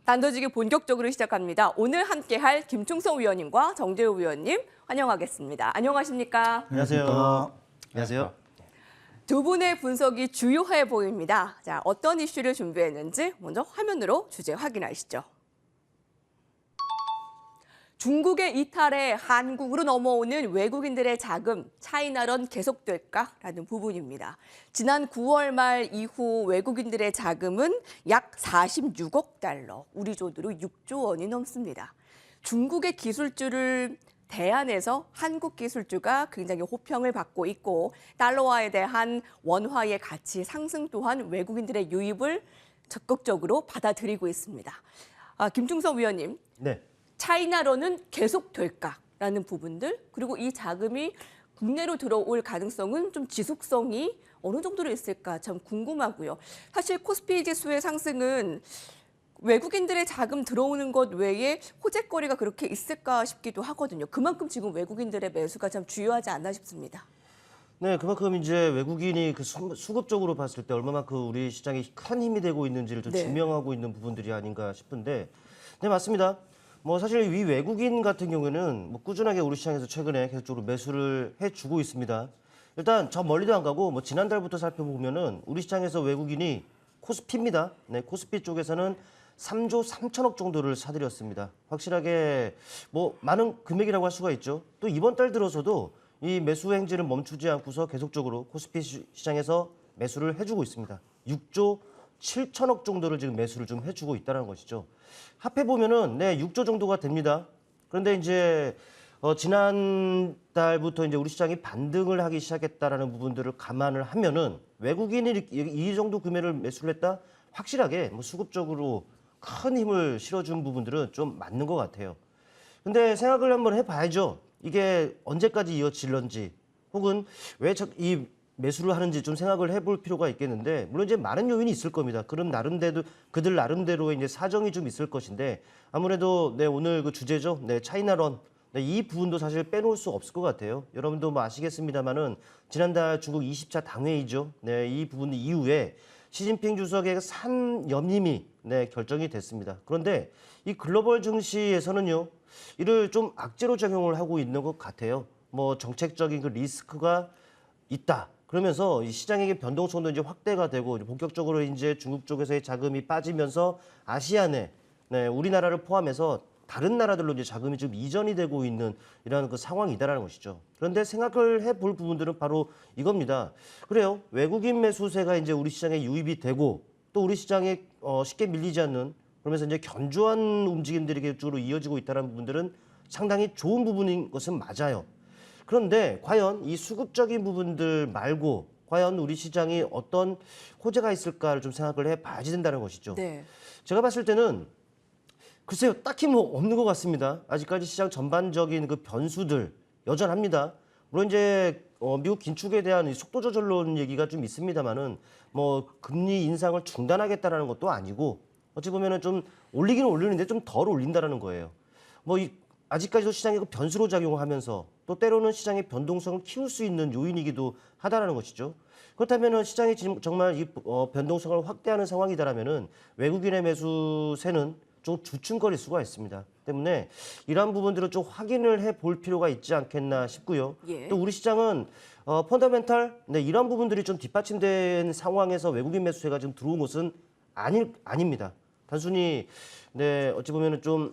단도직입 본격적으로 시작합니다. 오늘 함께할 김충성 위원님과 정재우 위원님 환영하겠습니다. 안녕하십니까? 안녕하세요. 안녕하세요. 두 분의 분석이 주요해 보입니다. 자, 어떤 이슈를 준비했는지 먼저 화면으로 주제 확인하시죠. 중국의 이탈에 한국으로 넘어오는 외국인들의 자금, 차이나런 계속될까라는 부분입니다. 지난 9월 말 이후 외국인들의 자금은 약 46억 달러, 우리 돈으로 6조 원이 넘습니다. 중국의 기술주를 대안해서 한국 기술주가 굉장히 호평을 받고 있고 달러화에 대한 원화의 가치 상승 또한 외국인들의 유입을 적극적으로 받아들이고 있습니다. 김충성 위원님. 네. 차이나로는 계속될까라는 부분들 그리고 이 자금이 국내로 들어올 가능성은 좀 지속성이 어느 정도로 있을까 참 궁금하고요. 사실 코스피 지수의 상승은 외국인들의 자금 들어오는 것 외에 호재거리가 그렇게 있을까 싶기도 하거든요. 그만큼 지금 외국인들의 매수가 참 중요하지 않나 싶습니다. 네, 그만큼 이제 외국인이 그 수급적으로 봤을 때 얼마만큼 우리 시장에 큰 힘이 되고 있는지를 좀 증명하고 있는 부분들이 아닌가 싶은데, 네, 맞습니다. 뭐 사실 이 외국인 같은 경우에는 뭐 꾸준하게 우리 시장에서 최근에 계속적으로 매수를 해주고 있습니다. 일단 저 멀리도 안 가고 뭐 지난달부터 살펴보면은 우리 시장에서 외국인이 코스피입니다. 네, 코스피 쪽에서는 3조 3천억 정도를 사들였습니다. 확실하게 뭐 많은 금액이라고 할 수가 있죠. 또 이번 달 들어서도 이 매수 행진을 멈추지 않고서 계속적으로 코스피 시장에서 매수를 해주고 있습니다. 6조 7천억 정도를 지금 매수를 좀 해주고 있다는 것이죠. 합해 보면은 네 6조 정도가 됩니다. 그런데 이제 지난 달부터 이제 우리 시장이 반등을 하기 시작했다라는 부분들을 감안을 하면은 외국인이 이 정도 금액을 매수를 했다 확실하게 뭐 수급적으로 큰 힘을 실어준 부분들은 좀 맞는 것 같아요. 근데 생각을 한번 해봐야죠. 이게 언제까지 이어질런지 혹은 왜 이 매수를 하는지 좀 생각을 해볼 필요가 있겠는데 물론 이제 많은 요인이 있을 겁니다. 그럼 나름대로 그들 나름대로의 이제 사정이 좀 있을 것인데 아무래도 네 오늘 그 주제죠. 네 차이나런 네, 이 부분도 사실 빼놓을 수 없을 것 같아요. 여러분도 뭐 아시겠습니다만은 지난달 중국 20차 당회의죠. 네 이 부분 이후에 시진핑 주석의 산연임이 네 결정이 됐습니다. 그런데 이 글로벌 증시에서는요 이를 좀 악재로 작용을 하고 있는 것 같아요. 뭐 정책적인 그 리스크가 있다. 그러면서 이 시장의 변동성도 이제 확대가 되고 본격적으로 이제 중국 쪽에서의 자금이 빠지면서 아시안에 네, 우리나라를 포함해서 다른 나라들로 이제 자금이 좀 이전이 되고 있는 이런 그 상황이다라는 것이죠. 그런데 생각을 해볼 부분들은 바로 이겁니다. 그래요. 외국인 매수세가 이제 우리 시장에 유입이 되고 또 우리 시장에 쉽게 밀리지 않는 그러면서 이제 견조한 움직임들이 계속적으로 이어지고 있다는 부분들은 상당히 좋은 부분인 것은 맞아요. 그런데 과연 이 수급적인 부분들 말고 과연 우리 시장이 어떤 호재가 있을까를 좀 생각을 해봐야 된다는 것이죠. 네. 제가 봤을 때는 글쎄요, 딱히 뭐 없는 것 같습니다. 아직까지 시장 전반적인 그 변수들 여전합니다. 물론 이제 미국 긴축에 대한 이 속도 조절론 얘기가 좀 있습니다만은 뭐 금리 인상을 중단하겠다라는 것도 아니고 어찌 보면은 좀 올리기는 올리는데 좀 덜 올린다라는 거예요. 뭐 아직까지도 시장이 그 변수로 작용하면서 또 때로는 시장의 변동성을 키울 수 있는 요인이기도 하다라는 것이죠. 그렇다면은 시장이 지금 정말 이 변동성을 확대하는 상황이다라면은 외국인의 매수세는 좀 주춤거릴 수가 있습니다. 때문에 이러한 부분들을 좀 확인을 해볼 필요가 있지 않겠나 싶고요. 예. 또 우리 시장은 펀더멘탈 네, 이런 부분들이 좀 뒷받침된 상황에서 외국인 매수세가 좀 들어온 것은 아닙니다. 단순히 네, 어찌 보면은 좀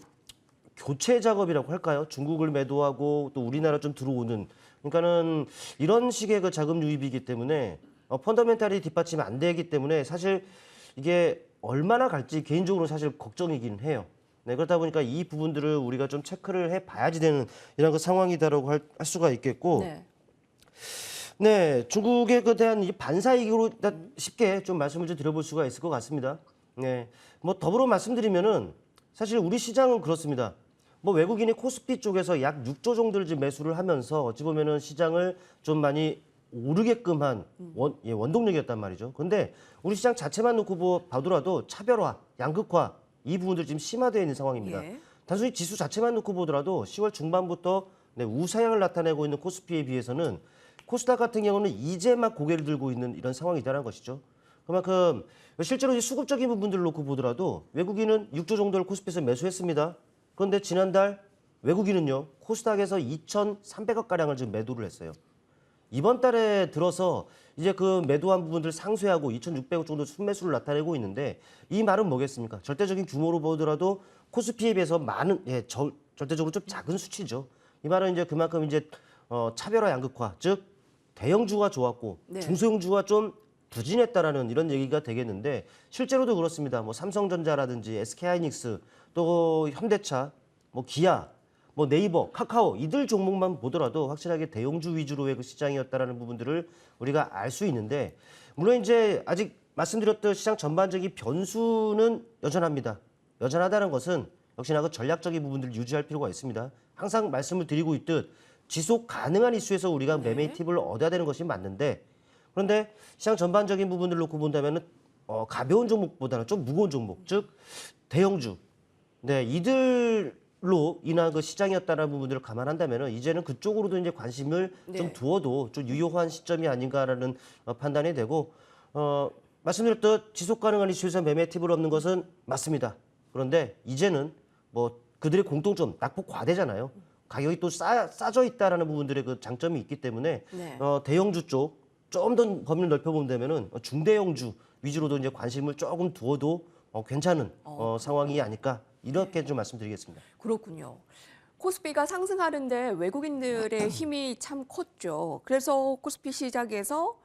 교체 작업이라고 할까요? 중국을 매도하고 또 우리나라 좀 들어오는 그러니까는 이런 식의 그 자금 유입이기 때문에 펀더멘탈이 뒷받침이 안 되기 때문에 사실 이게 얼마나 갈지 개인적으로 사실 걱정이긴 해요. 네, 그렇다 보니까 이 부분들을 우리가 좀 체크를 해봐야지 되는 이런 그 상황이다라고 할 수가 있겠고, 네. 네, 중국에 그 대한 이 반사이익으로 쉽게 좀 말씀을 좀 드려볼 수가 있을 것 같습니다. 네, 뭐 더불어 말씀드리면은 사실 우리 시장은 그렇습니다. 뭐 외국인이 코스피 쪽에서 약 6조 정도를 지금 매수를 하면서 어찌 보면은 시장을 좀 많이 오르게끔 한 원동력이었단 말이죠. 그런데 우리 시장 자체만 놓고 봐더라도 차별화, 양극화 이 부분들 지금 심화되어 있는 상황입니다. 예. 단순히 지수 자체만 놓고 보더라도 10월 중반부터 네, 우상향을 나타내고 있는 코스피에 비해서는 코스닥 같은 경우는 이제 막 고개를 들고 있는 이런 상황이다라는 것이죠. 그만큼 실제로 이 수급적인 부분들을 놓고 보더라도 외국인은 6조 정도를 코스피에서 매수했습니다. 그런데 지난달 외국인은요, 코스닥에서 2,300억 가량을 지금 매도를 했어요. 이번 달에 들어서 이제 그 매도한 부분들 상쇄하고 2,600억 정도 순매수를 나타내고 있는데, 이 말은 뭐겠습니까? 절대적인 규모로 보더라도 코스피에 비해서 많은, 절대적으로 좀 작은 수치죠. 이 말은 이제 그만큼 이제 차별화 양극화, 즉 대형주가 좋았고 네. 중소형주가 좀 부진했다라는 이런 얘기가 되겠는데, 실제로도 그렇습니다. 뭐 삼성전자라든지 SK하이닉스, 또 현대차, 뭐 기아, 뭐 네이버, 카카오 이들 종목만 보더라도 확실하게 대형주 위주로의 그 시장이었다라는 부분들을 우리가 알 수 있는데, 물론 이제 아직 말씀드렸던 시장 전반적인 변수는 여전합니다. 여전하다는 것은 역시나 그 전략적인 부분들을 유지할 필요가 있습니다. 항상 말씀을 드리고 있듯 지속 가능한 이슈에서 우리가 매매 팁을 얻어야 되는 것이 맞는데, 그런데 시장 전반적인 부분을 놓고 본다면은 가벼운 종목보다는 좀 무거운 종목, 즉 대형주, 네, 이들로 인한 그 시장이었다는 부분들을 감안한다면은 이제는 그쪽으로도 이제 관심을 좀 두어도 좀 유효한 시점이 아닌가라는 판단이 되고, 말씀드렸듯 지속 가능한 이슈에서 매매 팁을 얻는 것은 맞습니다. 그런데 이제는 뭐 그들의 공통점, 낙폭 과대잖아요. 가격이 또 싸져 있다라는 부분들의 그 장점이 있기 때문에 네. 대형주 쪽 좀 더 범위를 넓혀본다면은 중대형주 위주로도 이제 관심을 조금 두어도 괜찮은 상황이 아닐까, 이렇게 좀 말씀드리겠습니다. 그렇군요. 코스피가 상승하는데 외국인들의 힘이 참 컸죠. 그래서 코스피 시작에서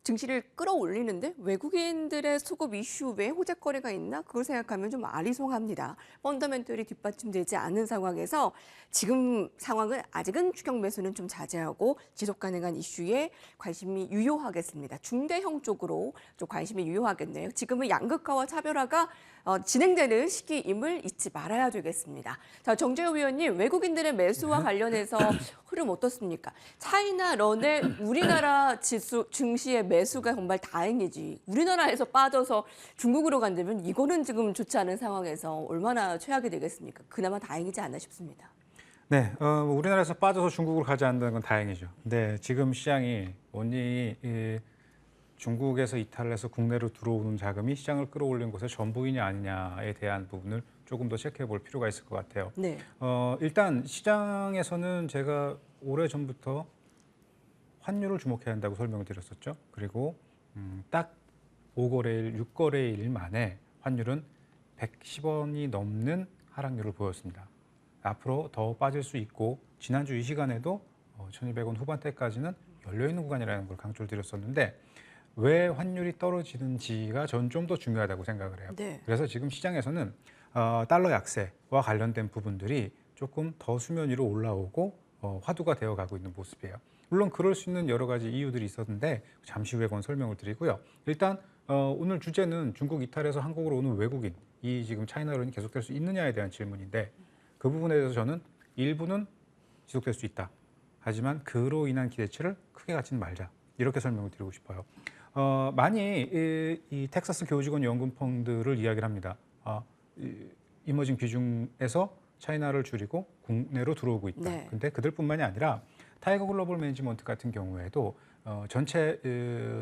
증시를 끌어올리는데 외국인들의 수급 이슈 외에 호재거리가 있나? 그걸 생각하면 좀 아리송합니다. 펀더멘털이 뒷받침되지 않은 상황에서 지금 상황은 아직은 추격 매수는 좀 자제하고 지속 가능한 이슈에 관심이 유효하겠습니다. 중대형 쪽으로 좀 관심이 유효하겠네요. 지금은 양극화와 차별화가 진행되는 시기임을 잊지 말아야 되겠습니다. 자, 정재호 위원님, 외국인들의 매수와 관련해서 흐름 어떻습니까? 차이나 런의 우리나라 지수 증시의 매수가 정말 다행이지. 우리나라에서 빠져서 중국으로 간다면 이거는 지금 좋지 않은 상황에서 얼마나 최악이 되겠습니까? 그나마 다행이지 않나 싶습니다. 네, 우리나라에서 빠져서 중국으로 가지 않는다는 건 다행이죠. 근데 지금 시장이 온전히 중국에서 이탈을 해서 국내로 들어오는 자금이 시장을 끌어올린 것의 전부이냐 아니냐에 대한 부분을 조금 더 체크해 볼 필요가 있을 것 같아요. 네. 일단 시장에서는 제가 오래전부터 환율을 주목해야 한다고 설명을 드렸었죠. 그리고 딱 5거래일, 6거래일 만에 환율은 110원이 넘는 하락률을 보였습니다. 앞으로 더 빠질 수 있고, 지난주 이 시간에도 1200원 후반대까지는 열려있는 구간이라는 걸 강조를 드렸었는데, 왜 환율이 떨어지는지가 전 좀 더 중요하다고 생각을 해요. 네. 그래서 지금 시장에서는 달러 약세와 관련된 부분들이 조금 더 수면 위로 올라오고 화두가 되어가고 있는 모습이에요. 물론 그럴 수 있는 여러 가지 이유들이 있었는데 잠시 후에 그건 설명을 드리고요. 일단 오늘 주제는 중국 이탈에서 한국으로 오는 외국인, 이 지금 차이나론이 계속될 수 있느냐에 대한 질문인데, 그 부분에 대해서 저는 일부는 지속될 수 있다. 하지만 그로 인한 기대치를 크게 갖지는 말자. 이렇게 설명을 드리고 싶어요. 많이 이 텍사스 교직원 연금 펀드를 이야기를 합니다. 이머징 비중에서 차이나를 줄이고 국내로 들어오고 있다. 네. 근데 그들뿐만이 아니라 타이거 글로벌 매니지먼트 같은 경우에도 전체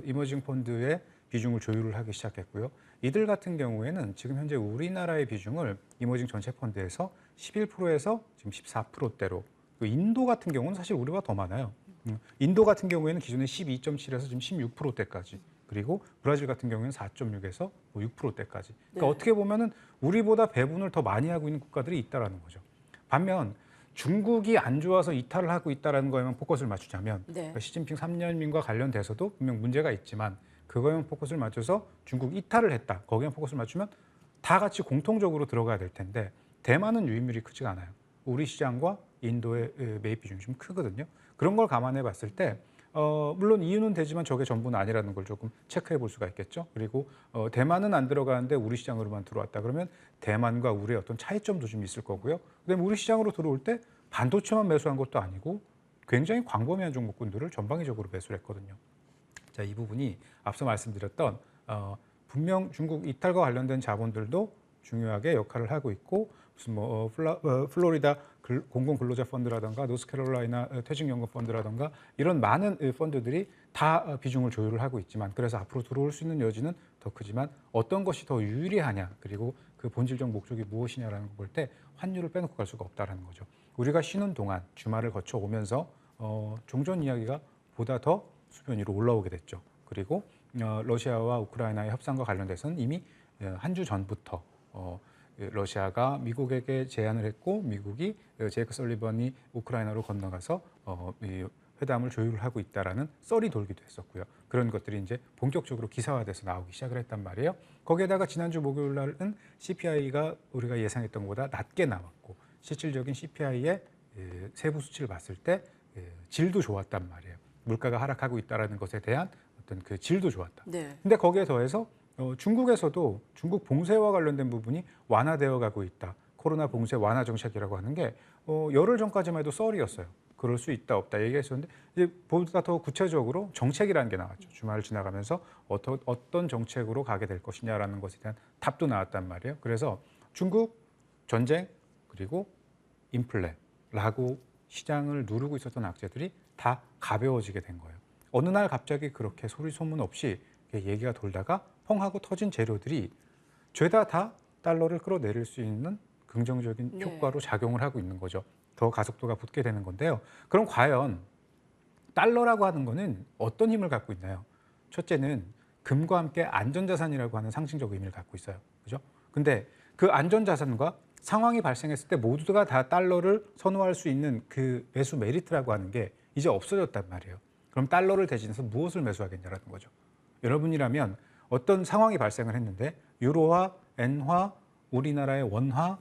이머징 펀드의 비중을 조율을 하기 시작했고요. 이들 같은 경우에는 지금 현재 우리나라의 비중을 이머징 전체 펀드에서 11%에서 지금 14%대로, 인도 같은 경우는 사실 우리보다 더 많아요. 인도 같은 경우에는 기존에 12.7에서 지금 16%대까지, 그리고 브라질 같은 경우에는 4.6에서 6%대까지. 그러니까 네. 어떻게 보면은 우리보다 배분을 더 많이 하고 있는 국가들이 있다라는 거죠. 반면 중국이 안 좋아서 이탈을 하고 있다라는 거에만 포커스를 맞추자면, 네. 그러니까 시진핑 3년민과 관련돼서도 분명 문제가 있지만 그거에만 포커스를 맞춰서 중국 이탈을 했다, 거기에만 포커스를 맞추면 다 같이 공통적으로 들어가야 될 텐데, 대만은 유입률이 크지가 않아요. 우리 시장과 인도의 매입 비중이 좀 크거든요. 그런 걸 감안해 봤을 때 물론 이유는 되지만 저게 전부는 아니라는 걸 조금 체크해 볼 수가 있겠죠. 그리고 대만은 안 들어가는데 우리 시장으로만 들어왔다 그러면 대만과 우리의 어떤 차이점도 좀 있을 거고요. 그다음에 우리 시장으로 들어올 때 반도체만 매수한 것도 아니고 굉장히 광범위한 종목군들을 전방위적으로 매수를 했거든요. 자, 이 부분이 앞서 말씀드렸던 분명 중국 이탈과 관련된 자본들도 중요하게 역할을 하고 있고, 무슨 플로리다 공공 근로자 펀드라든가 노스캐롤라이나 퇴직연금 펀드라든가 이런 많은 펀드들이 다 비중을 조율을 하고 있지만 그래서 앞으로 들어올 수 있는 여지는 더 크지만 어떤 것이 더 유리하냐 그리고 그 본질적 목적이 무엇이냐라는 걸 볼 때 환율을 빼놓고 갈 수가 없다라는 거죠. 우리가 쉬는 동안 주말을 거쳐 오면서 종전 이야기가 보다 더 수면 위로 올라오게 됐죠. 그리고 러시아와 우크라이나의 협상과 관련돼서는 이미 한 주 전부터 러시아가 미국에게 제안을 했고 미국이 제이크 설리번이 우크라이나로 건너가서 이 회담을 조율을 하고 있다라는 썰이 돌기도 했었고요. 그런 것들이 이제 본격적으로 기사화돼서 나오기 시작을 했단 말이에요. 거기에다가 지난주 목요일 날은 CPI가 우리가 예상했던 것보다 낮게 나왔고 실질적인 CPI의 세부 수치를 봤을 때 질도 좋았단 말이에요. 물가가 하락하고 있다라는 것에 대한 어떤 그 질도 좋았다. 네. 근데 거기에 더해서 중국에서도 중국 봉쇄와 관련된 부분이 완화되어 가고 있다. 코로나 봉쇄 완화 정책이라고 하는 게 열흘 전까지만 해도 썰이었어요. 그럴 수 있다 없다 얘기했었는데 이제 보다 더 구체적으로 정책이라는 게 나왔죠. 주말을 지나가면서 어떤 정책으로 가게 될 것이냐라는 것에 대한 답도 나왔단 말이에요. 그래서 중국 전쟁 그리고 인플레라고 시장을 누르고 있었던 악재들이 다 가벼워지게 된 거예요. 어느 날 갑자기 그렇게 소리 소문 없이 얘기가 돌다가 펑 하고 터진 재료들이 죄다 다 달러를 끌어내릴 수 있는 긍정적인 네. 효과로 작용을 하고 있는 거죠. 더 가속도가 붙게 되는 건데요. 그럼 과연 달러라고 하는 거는 어떤 힘을 갖고 있나요? 첫째는 금과 함께 안전자산이라고 하는 상징적 의미를 갖고 있어요. 그죠? 근데 그 안전자산과 상황이 발생했을 때 모두가 다 달러를 선호할 수 있는 그 매수 메리트라고 하는 게 이제 없어졌단 말이에요. 그럼 달러를 대신해서 무엇을 매수하겠냐라는 거죠. 여러분이라면 어떤 상황이 발생을 했는데 유로화, 엔화, 우리나라의 원화,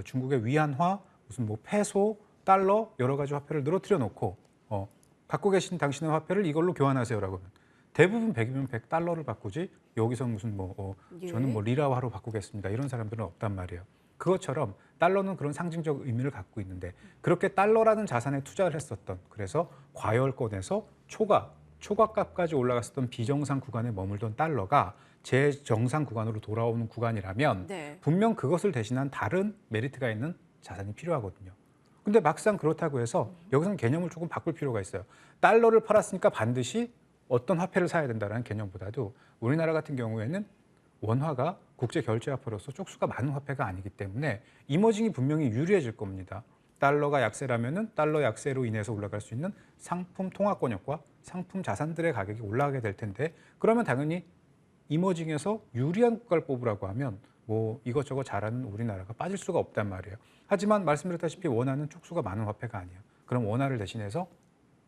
중국의 위안화, 무슨 뭐 페소, 달러 여러 가지 화폐를 늘어뜨려 놓고 갖고 계신 당신의 화폐를 이걸로 교환하세요라고 하면 대부분 100이면 100달러를 바꾸지 여기서 무슨 저는 뭐 리라화로 바꾸겠습니다 이런 사람들은 없단 말이에요. 그것처럼 달러는 그런 상징적 의미를 갖고 있는데 그렇게 달러라는 자산에 투자를 했었던 그래서 과열권에서 초과값까지 올라갔었던 비정상 구간에 머물던 달러가 재정상 구간으로 돌아오는 구간이라면 네. 분명 그것을 대신한 다른 메리트가 있는 자산이 필요하거든요. 근데 막상 그렇다고 해서 여기서는 개념을 조금 바꿀 필요가 있어요. 달러를 팔았으니까 반드시 어떤 화폐를 사야 된다는 개념보다도 우리나라 같은 경우에는 원화가 국제결제화폐로서 쪽수가 많은 화폐가 아니기 때문에 이머징이 분명히 유리해질 겁니다. 달러가 약세라면은 달러 약세로 인해서 올라갈 수 있는 상품 통화권역과 상품 자산들의 가격이 올라가게 될 텐데 그러면 당연히 이머징에서 유리한 국가를 뽑으라고 하면 뭐 이것저것 잘하는 우리나라가 빠질 수가 없단 말이에요. 하지만 말씀드렸다시피 원화는 쪽수가 많은 화폐가 아니에요. 그럼 원화를 대신해서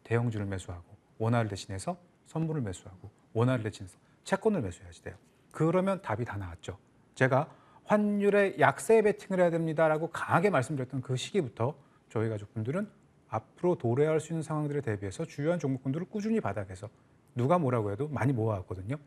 대형주를 매수하고 원화를 대신해서 선물을 매수하고 원화를 대신해서 채권을 매수해야지 돼요. 그러면 답이 다 나왔죠. 제가 환율에 약세 베팅을 해야 됩니다라고 강하게 말씀드렸던 그 시기부터 저희 가족분들은 앞으로 도래할 수 있는 상황들에 대비해서 주요한 종목군들을 꾸준히 바닥에서 누가 뭐라고 해도 많이 모아왔거든요.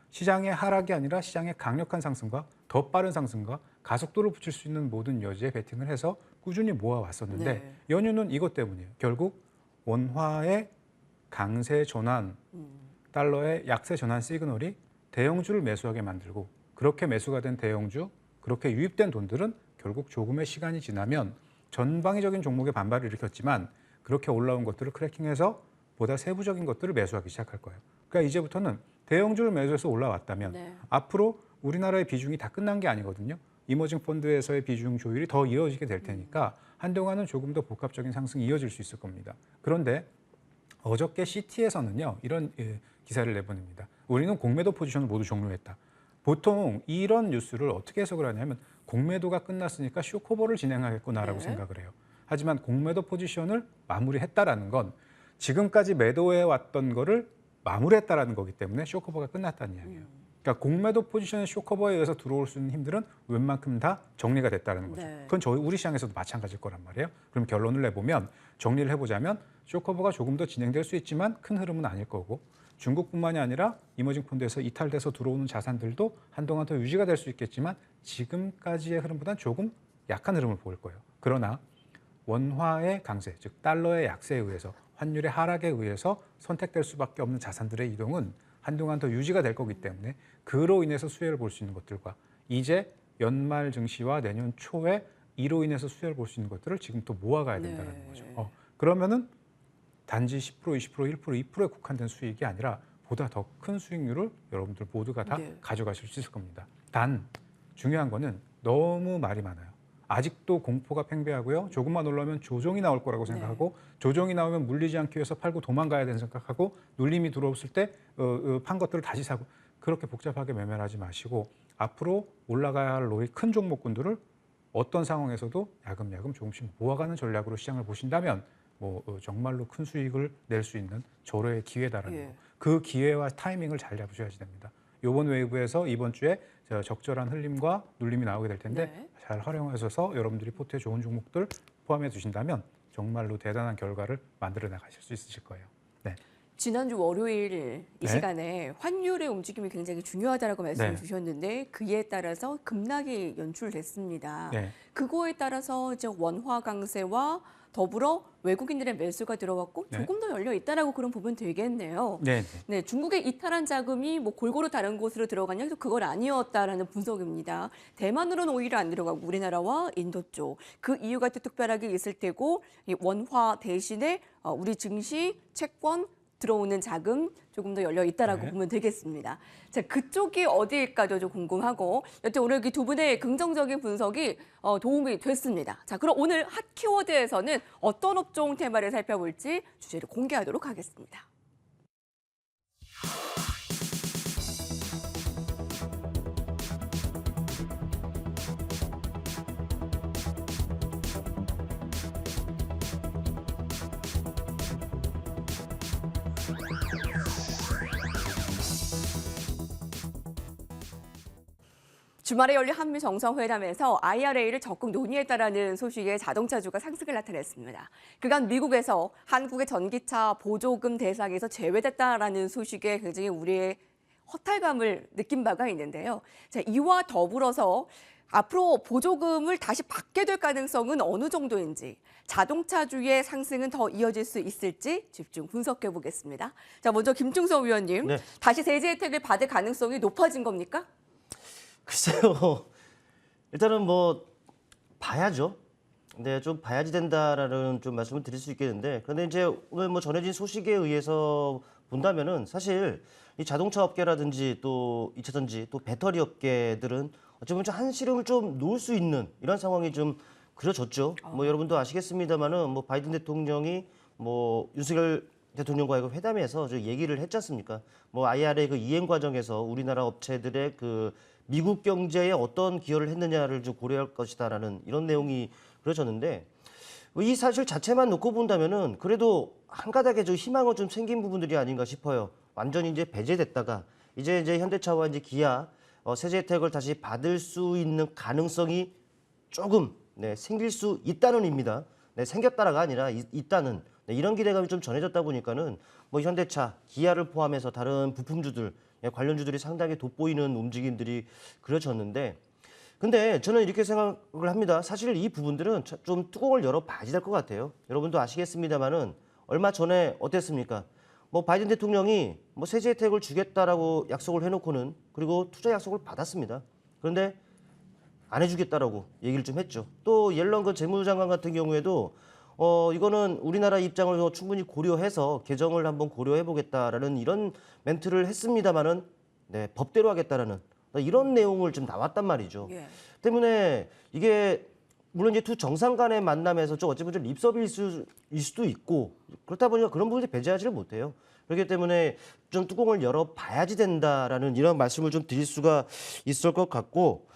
시장의 하락이 아니라 시장의 강력한 상승과 더 빠른 상승과 가속도를 붙일 수 있는 모든 여지에 베팅을 해서 꾸준히 모아왔었는데 네. 연유는 이것 때문이에요. 결국 원화의 강세 전환, 달러의 약세 전환 시그널이 대형주를 매수하게 만들고 그렇게 매수가 된 대형주, 그렇게 유입된 돈들은 결국 조금의 시간이 지나면 전방위적인 종목의 반발을 일으켰지만 그렇게 올라온 것들을 크래킹해서 보다 세부적인 것들을 매수하기 시작할 거예요. 그러니까 이제부터는 대형주를 매수해서 올라왔다면 네. 앞으로 우리나라의 비중이 다 끝난 게 아니거든요. 이머징 펀드에서의 비중 조율이 더 이어지게 될 테니까 한동안은 조금 더 복합적인 상승이 이어질 수 있을 겁니다. 그런데 어저께 CT에서는요 이런 기사를 내보냅니다. 우리는 공매도 포지션을 모두 종료했다. 보통 이런 뉴스를 어떻게 해석을 하냐면 공매도가 끝났으니까 쇼커버를 진행하겠구나라고 네. 생각을 해요. 하지만 공매도 포지션을 마무리했다라는 건 지금까지 매도해 왔던 거를 마무리했다라는 거기 때문에 쇼커버가 끝났다는 이야기예요. 그러니까 공매도 포지션의 쇼커버에 의해서 들어올 수 있는 힘들은 웬만큼 다 정리가 됐다는 거죠. 네. 그건 우리 시장에서도 마찬가지일 거란 말이에요. 그럼 결론을 내보면 정리를 해보자면 쇼커버가 조금 더 진행될 수 있지만 큰 흐름은 아닐 거고 중국뿐만이 아니라 이머징 펀드에서 이탈돼서 들어오는 자산들도 한동안 더 유지가 될 수 있겠지만 지금까지의 흐름보다는 조금 약한 흐름을 보일 거예요. 그러나 원화의 강세, 즉 달러의 약세에 의해서 환율의 하락에 의해서 선택될 수밖에 없는 자산들의 이동은 한동안 더 유지가 될 거기 때문에 그로 인해서 수혜를 볼 수 있는 것들과 이제 연말 증시와 내년 초에 이로 인해서 수혜를 볼 수 있는 것들을 지금 또 모아가야 된다는 네. 거죠. 그러면은 단지 10%, 20%, 1%, 2%에 국한된 수익이 아니라 보다 더 큰 수익률을 여러분들 모두가 다 네. 가져가실 수 있을 겁니다. 단 중요한 거는 너무 말이 많아요. 아직도 공포가 팽배하고요. 조금만 올라오면 조정이 나올 거라고 생각하고 조정이 나오면 물리지 않기 위해서 팔고 도망가야 되는 생각하고 눌림이 들어왔을 때 판 것들을 다시 사고 그렇게 복잡하게 매매를 하지 마시고 앞으로 올라가야 할 롤이 큰 종목군들을 어떤 상황에서도 야금야금 조금씩 모아가는 전략으로 시장을 보신다면 정말로 큰 수익을 낼 수 있는 절호의 기회다라는 거. 그 기회와 타이밍을 잘 잡으셔야지 됩니다. 이번 웨이브에서 이번 주에 적절한 흘림과 눌림이 나오게 될 텐데 잘 활용하셔서 여러분들이 포트에 좋은 종목들 포함해 두신다면 정말로 대단한 결과를 만들어 나가실 수 있으실 거예요. 네. 지난주 월요일 이 네. 시간에 환율의 움직임이 굉장히 중요하다라고 말씀을 네. 주셨는데 그에 따라서 급락이 연출됐습니다. 네. 그거에 따라서 이제 원화 강세와 더불어 외국인들의 매수가 들어왔고 네. 조금 더 열려 있다라고 그런 부분 되겠네요. 네. 네, 중국의 이탈한 자금이 골고루 다른 곳으로 들어갔냐? 그건 아니었다라는 분석입니다. 대만으로는 오히려 안 들어가고 우리나라와 인도 쪽. 그 이유가 또 특별하게 있을 테고 이 원화 대신에 우리 증시, 채권 들어오는 자금 조금 더 열려 있다라고 네. 보면 되겠습니다. 자, 그쪽이 어디일까도 좀 궁금하고 여튼 오늘 이 두 분의 긍정적인 분석이 도움이 됐습니다. 자, 그럼 오늘 핫 키워드에서는 어떤 업종 테마를 살펴볼지 주제를 공개하도록 하겠습니다. 주말에 열린 한미 정상회담에서 IRA를 적극 논의했다라는 소식에 자동차주가 상승을 나타냈습니다. 그간 미국에서 한국의 전기차 보조금 대상에서 제외됐다라는 소식에 굉장히 우리의 허탈감을 느낀 바가 있는데요. 자, 이와 더불어서 앞으로 보조금을 다시 받게 될 가능성은 어느 정도인지, 자동차주의 상승은 더 이어질 수 있을지 집중 분석해 보겠습니다. 자, 먼저 김충석 위원님, 네. 다시 세제 혜택을 받을 가능성이 높아진 겁니까? 글쎄요. 일단은 봐야죠. 근데 좀 봐야지 된다라는 좀 말씀을 드릴 수 있겠는데, 그런데 이제 오늘 전해진 소식에 의해서 본다면은 사실 이 자동차 업계라든지 또 2차 전지 또 배터리 업계들은 어쩌면 좀 한시름을 좀 놓을 수 있는 이런 상황이 좀 그려졌죠. 여러분도 아시겠습니다만은 바이든 대통령이 윤석열 대통령과의 그 회담에서 저 얘기를 했지 않습니까? IRA 그 이행 과정에서 우리나라 업체들의 그 미국 경제에 어떤 기여를 했느냐를 좀 고려할 것이다라는 이런 내용이 그려졌는데 이 사실 자체만 놓고 본다면은 그래도 한 가닥의 좀 희망은 좀 생긴 부분들이 아닌가 싶어요. 완전히 이제 배제됐다가 이제 현대차와 이제 기아 세제 혜택을 다시 받을 수 있는 가능성이 조금 생길 수 있다는 의미입니다. 생겼다라가 아니라 있다는 이런 기대감이 좀 전해졌다 보니까는 현대차, 기아를 포함해서 다른 부품주들 관련주들이 상당히 돋보이는 움직임들이 그려졌는데, 근데 저는 이렇게 생각을 합니다. 사실 이 부분들은 좀 뚜껑을 열어봐야 될 것 같아요. 여러분도 아시겠습니다만은 얼마 전에 어땠습니까? 바이든 대통령이 세제 혜택을 주겠다라고 약속을 해놓고는 그리고 투자 약속을 받았습니다. 그런데 안 해주겠다라고 얘기를 좀 했죠. 또 옐런 그 재무장관 같은 경우에도 이거는 우리나라 입장을 충분히 고려해서 개정을 한번 고려해보겠다라는 이런 멘트를 했습니다만은 법대로 하겠다라는 이런 내용을 좀 나왔단 말이죠. 예. 때문에 이게 물론 이제 두 정상 간의 만남에서 좀 어찌 보면 립서비스일 수도 있고 그렇다 보니까 그런 부분을 배제하지를 못해요. 그렇기 때문에 좀 뚜껑을 열어봐야지 된다라는 이런 말씀을 좀 드릴 수가 있을 것 같고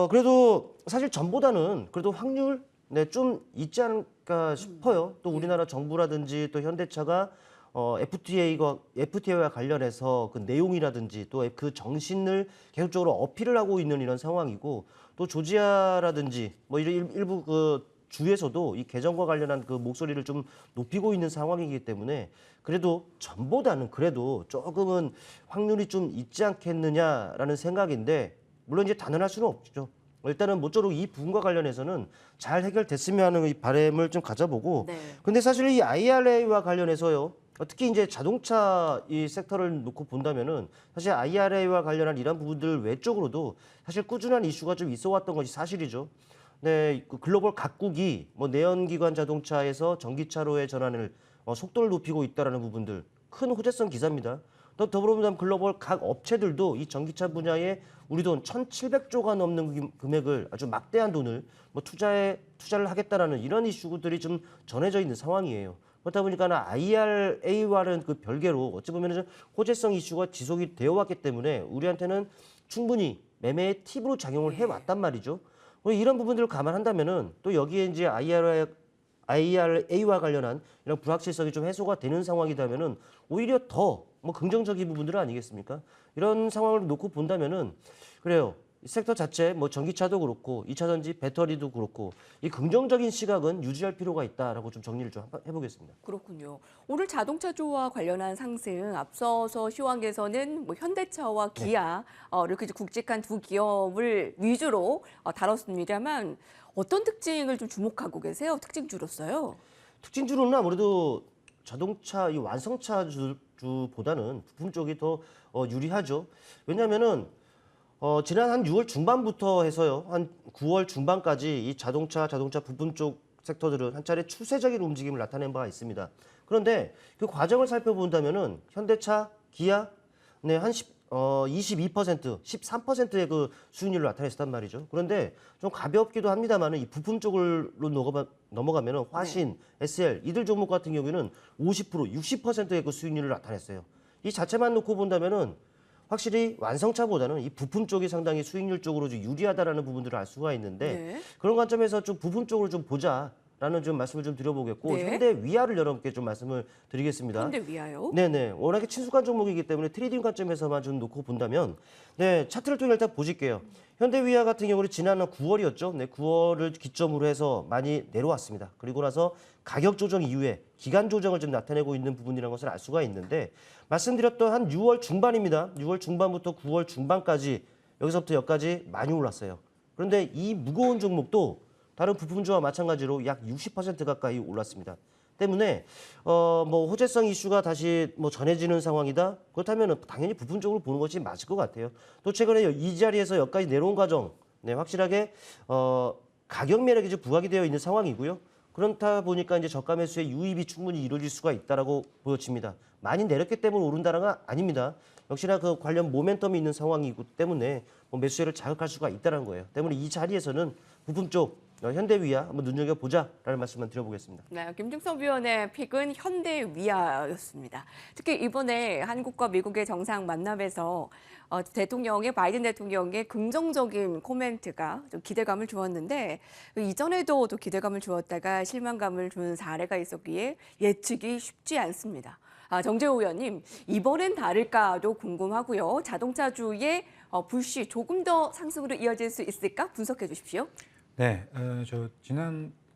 그래도 사실 전보다는 그래도 확률 좀 있지 않을까 싶어요. 또 우리나라 정부라든지 또 현대차가 FTA와 관련해서 그 내용이라든지 또 그 정신을 계속적으로 어필을 하고 있는 이런 상황이고 또 조지아라든지 일부 그 주에서도 이 개정과 관련한 그 목소리를 좀 높이고 있는 상황이기 때문에 그래도 전보다는 그래도 조금은 확률이 좀 있지 않겠느냐라는 생각인데 물론 이제 단언할 수는 없죠. 일단은 모쪼록 이 부분과 관련해서는 잘 해결됐으면 하는 이 바람을 좀 가져보고. 네. 근데 사실 이 IRA와 관련해서요. 특히 이제 자동차 이 섹터를 놓고 본다면은 사실 IRA와 관련한 이런 부분들 외적으로도 사실 꾸준한 이슈가 좀 있어 왔던 것이 사실이죠. 네, 그 글로벌 각국이 내연기관 자동차에서 전기차로의 전환을 속도를 높이고 있다라는 부분들 큰 호재성 기사입니다. 또 더불어민주당 글로벌 각 업체들도 이 전기차 분야에 우리 돈 1,700조가 넘는 금액을 아주 막대한 돈을 투자를 하겠다라는 이런 이슈들이 좀 전해져 있는 상황이에요. 그렇다 보니까 IRA와는 그 별개로 어찌 보면 호재성 이슈가 지속이 되어 왔기 때문에 우리한테는 충분히 매매의 팁으로 작용을 해왔단 말이죠. 이런 부분들을 감안한다면은 또 여기에 이제 IRA와 관련한 이런 불확실성이 좀 해소가 되는 상황이라면은 오히려 더 긍정적인 부분들 아니겠습니까? 이런 상황을 놓고 본다면은 그래요. 이 섹터 자체 전기차도 그렇고 2차 전지 배터리도 그렇고 이 긍정적인 시각은 유지할 필요가 있다라고 좀 정리를 좀 해보겠습니다. 그렇군요. 오늘 자동차주와 관련한 상승 앞서서 시황에서는 현대차와 기아 이렇게 굵직한 두 기업을 위주로 다뤘습니다만 어떤 특징을 좀 주목하고 계세요? 특징주로서요? 특징주로는 아무래도 자동차 이 완성차주보다는 부품 쪽이 더 유리하죠. 왜냐하면은 지난 한 6월 중반부터 해서요, 한 9월 중반까지 이 자동차 부품 쪽 섹터들은 한 차례 추세적인 움직임을 나타낸 바가 있습니다. 그런데 그 과정을 살펴본다면은 현대차, 기아, 네, 한 22%, 13%의 그 수익률을 나타냈단 말이죠. 그런데 좀 가볍기도 합니다만은 이 부품 쪽으로 넘어가면은 화신, SL 이들 종목 같은 경우에는 50%, 60%의 그 수익률을 나타냈어요. 이 자체만 놓고 본다면은 확실히 완성차보다는 이 부품 쪽이 상당히 수익률 쪽으로 좀 유리하다라는 부분들을 알 수가 있는데 네. 그런 관점에서 좀 부품 쪽으로 좀 보자라는 좀 말씀을 좀 드려보겠고 네. 현대 위아를 여러분께 좀 말씀을 드리겠습니다. 현대 위아요? 네네. 워낙에 친숙한 종목이기 때문에 트레이딩 관점에서만 좀 놓고 본다면 네 차트를 통해 일단 보실게요. 현대위아 같은 경우는 지난 9월이었죠. 네, 9월을 기점으로 해서 많이 내려왔습니다. 그리고 나서 가격 조정 이후에 기간 조정을 좀 나타내고 있는 부분이라는 것을 알 수가 있는데 말씀드렸던 한 6월 중반입니다. 6월 중반부터 9월 중반까지 여기서부터 여기까지 많이 올랐어요. 그런데 이 무거운 종목도 다른 부품주와 마찬가지로 약 60% 가까이 올랐습니다. 때문에 호재성 이슈가 다시 전해지는 상황이다. 그렇다면 당연히 부분적으로 보는 것이 맞을 것 같아요. 또 최근에 이 자리에서 여기까지 내려온 과정, 네, 확실하게 가격 매력이 좀 부각이 되어 있는 상황이고요. 그렇다 보니까 이제 저가 매수의 유입이 충분히 이루어질 수가 있다라고 보여집니다. 많이 내렸기 때문에 오른다는 건 아닙니다. 역시나 그 관련 모멘텀이 있는 상황이기 때문에 매수세를 자극할 수가 있다는 거예요. 때문에 이 자리에서는 부품 쪽 현대위아 한번 눈여겨보자라는 말씀만 드려보겠습니다. 네, 김중섭 위원의 픽은 현대위아였습니다. 특히 이번에 한국과 미국의 정상 만남에서 바이든 대통령의 긍정적인 코멘트가 좀 기대감을 주었는데 이전에도 또 기대감을 주었다가 실망감을 준 사례가 있었기에 예측이 쉽지 않습니다. 정재호 의원님, 이번엔 다를까도 궁금하고요. 자동차주의 불씨 조금 더 상승으로 이어질 수 있을까 분석해 주십시오. 네,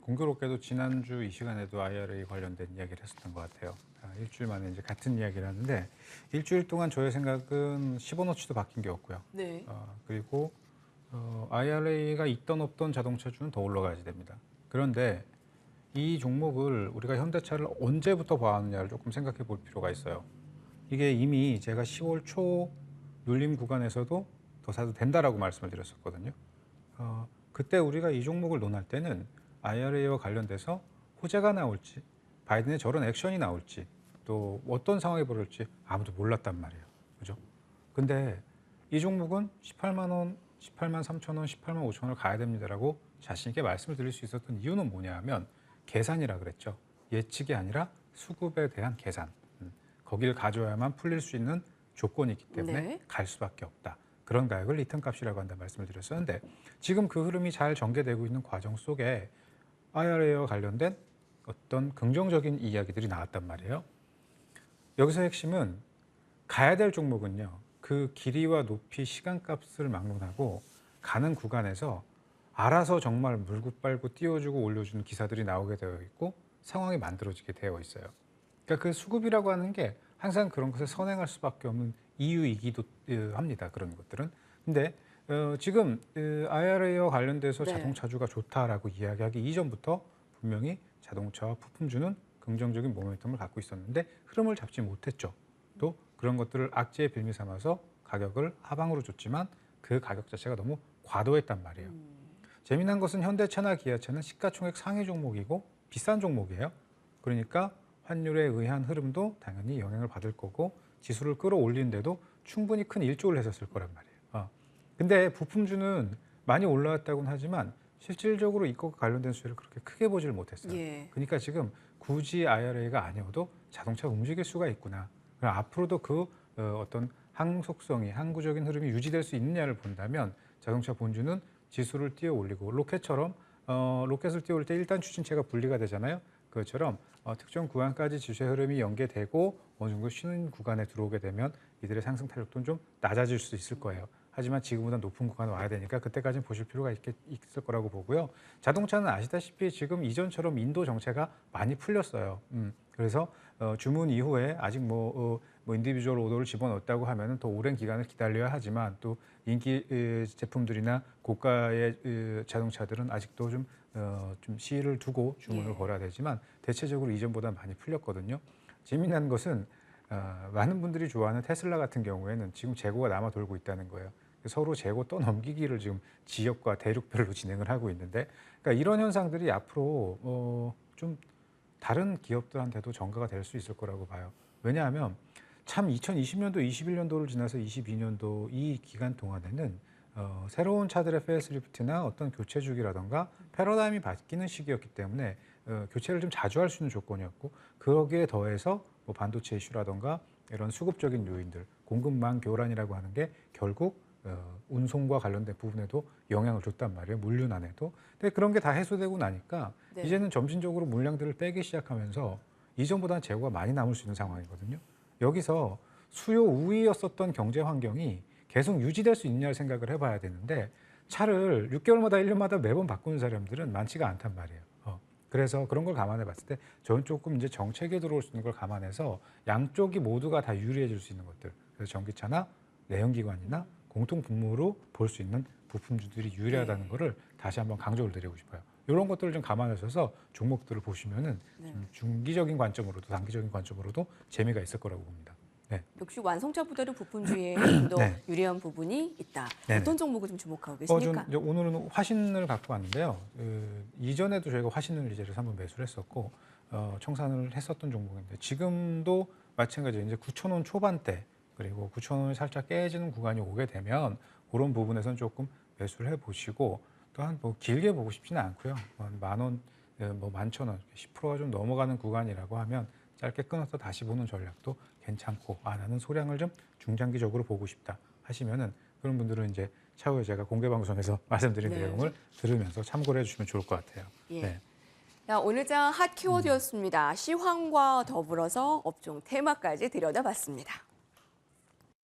공교롭게도 지난주 이 시간에도 IRA 관련된 이야기를 했었던 것 같아요. 일주일 만에 이제 같은 이야기를 하는데 일주일 동안 저의 생각은 10원어치도 바뀐 게 없고요. 네. 그리고 IRA가 있던 없던 자동차주는 더 올라가야지 됩니다. 그런데 이 종목을 우리가 현대차를 언제부터 봐왔느냐를 조금 생각해 볼 필요가 있어요. 이게 이미 제가 10월 초 눌림 구간에서도 더 사도 된다라고 말씀을 드렸었거든요. 그때 우리가 이 종목을 논할 때는 IRA와 관련돼서 호재가 나올지, 바이든의 저런 액션이 나올지, 또 어떤 상황이 벌어질지 아무도 몰랐단 말이에요. 그죠? 근데 이 종목은 18만 원, 18만 3천 원, 18만 5천 원을 가야 됩니다라고 자신 있게 말씀을 드릴 수 있었던 이유는 뭐냐 하면 계산이라 그랬죠. 예측이 아니라 수급에 대한 계산. 거기를 가져야만 풀릴 수 있는 조건이 있기 때문에 네. 갈 수밖에 없다. 그런 가격을 리턴 값이라고 한다 말씀을 드렸었는데 지금 그 흐름이 잘 전개되고 있는 과정 속에 IRA와 관련된 어떤 긍정적인 이야기들이 나왔단 말이에요. 여기서 핵심은 가야 될 종목은요. 그 길이와 높이 시간값을 막론하고 가는 구간에서 알아서 정말 물고 빨고 띄워주고 올려주는 기사들이 나오게 되어 있고 상황이 만들어지게 되어 있어요. 그러니까 그 수급이라고 하는 게 항상 그런 것에 선행할 수밖에 없는 이유이기도 합니다. 그런 것들은. 근데 지금 IRA와 관련돼서 네. 자동차주가 좋다라고 이야기하기 이전부터 분명히 자동차와 부품주는 긍정적인 모멘텀을 갖고 있었는데 흐름을 잡지 못했죠. 또 그런 것들을 악재의 빌미 삼아서 가격을 하방으로 줬지만 그 가격 자체가 너무 과도했단 말이에요. 재미난 것은 현대차나 기아차는 시가총액 상위 종목이고 비싼 종목이에요. 그러니까 환율에 의한 흐름도 당연히 영향을 받을 거고 지수를 끌어올리는데도 충분히 큰 일조를 했었을 거란 말이에요. 근데 부품주는 많이 올라왔다고는 하지만 실질적으로 이것과 관련된 수혜를 그렇게 크게 보지를 못했어요. 예. 그러니까 지금 굳이 IRA가 아니어도 자동차가 움직일 수가 있구나. 그럼 앞으로도 그 어떤 항속성이 항구적인 흐름이 유지될 수 있느냐를 본다면 자동차 본주는 지수를 띄어 올리고 로켓처럼 로켓을 띄어 올릴 때 일단 추진체가 분리가 되잖아요. 그것처럼 특정 구간까지 지수의 흐름이 연계되고 어느 정도 쉬는 구간에 들어오게 되면 이들의 상승 탄력도는 좀 낮아질 수 있을 거예요. 하지만 지금보다 높은 구간에 와야 되니까 그때까지는 보실 필요가 있을 거라고 보고요. 자동차는 아시다시피 지금 이전처럼 인도 정체가 많이 풀렸어요. 그래서 주문 이후에 아직 뭐 인디비주얼 오더를 집어넣었다고 하면은 더 오랜 기간을 기다려야 하지만 또 인기 제품들이나 고가의 자동차들은 아직도 좀 시일을 두고 주문을 걸어야 되지만 대체적으로 이전보다 많이 풀렸거든요. 재미난 것은 많은 분들이 좋아하는 테슬라 같은 경우에는 지금 재고가 남아 돌고 있다는 거예요. 서로 재고 떠넘기기를 지금 지역과 대륙별로 진행을 하고 있는데, 그러니까 이런 현상들이 앞으로 좀 다른 기업들한테도 전가가 될 수 있을 거라고 봐요. 왜냐하면 참 2020년도, 21년도를 지나서 22년도 이 기간 동안에는 새로운 차들의 페이스리프트나 어떤 교체 주기라던가 패러다임이 바뀌는 시기였기 때문에 교체를 좀 자주 할 수 있는 조건이었고, 거기에 더해서 뭐 반도체 이슈라던가 이런 수급적인 요인들, 공급망 교란이라고 하는 게 결국 운송과 관련된 부분에도 영향을 줬단 말이에요. 물류난에도. 근데 그런 게 다 해소되고 나니까 네. 이제는 점진적으로 물량들을 빼기 시작하면서 이전보다는 재고가 많이 남을 수 있는 상황이거든요. 여기서 수요 우위였었던 경제 환경이 계속 유지될 수 있느냐를 생각을 해봐야 되는데 차를 6개월마다 1년마다 매번 바꾸는 사람들은 많지가 않단 말이에요. 그래서 그런 걸 감안해 봤을 때 저는 조금 이제 정책에 들어올 수 있는 걸 감안해서 양쪽이 모두가 다 유리해질 수 있는 것들. 그래서 전기차나 내연기관이나 공통 분모로 볼 수 있는 부품주들이 유리하다는 거를 다시 한번 강조를 드리고 싶어요. 이런 것들을 좀 감안하셔서 종목들을 보시면은 좀 중기적인 관점으로도 단기적인 관점으로도 재미가 있을 거라고 봅니다. 네. 역시 완성차보다도 부품주에 좀 더 네. 유리한 부분이 있다. 네네. 어떤 종목을 좀 주목하고 계십니까? 이제 오늘은 화신을 갖고 왔는데요. 이전에도 저희가 화신을 리제를 한번 매수를 했었고 청산을 했었던 종목인데 지금도 마찬가지로 이제 9,000원 초반대 그리고 9,000원이 살짝 깨지는 구간이 오게 되면 그런 부분에서는 조금 매수를 해보시고 또한 뭐 길게 보고 싶지는 않고요. 만 원, 뭐 11,000원, 10%가 좀 넘어가는 구간이라고 하면 짧게 끊어서 다시 보는 전략도 괜찮고 나는 소량을 좀 중장기적으로 보고 싶다 하시면은 그런 분들은 이제 차후에 제가 공개 방송에서 말씀드린 네. 내용을 들으면서 참고를 해주시면 좋을 것 같아요. 예. 네. 자, 오늘장 핫 키워드였습니다. 시황과 더불어서 업종 테마까지 들여다봤습니다.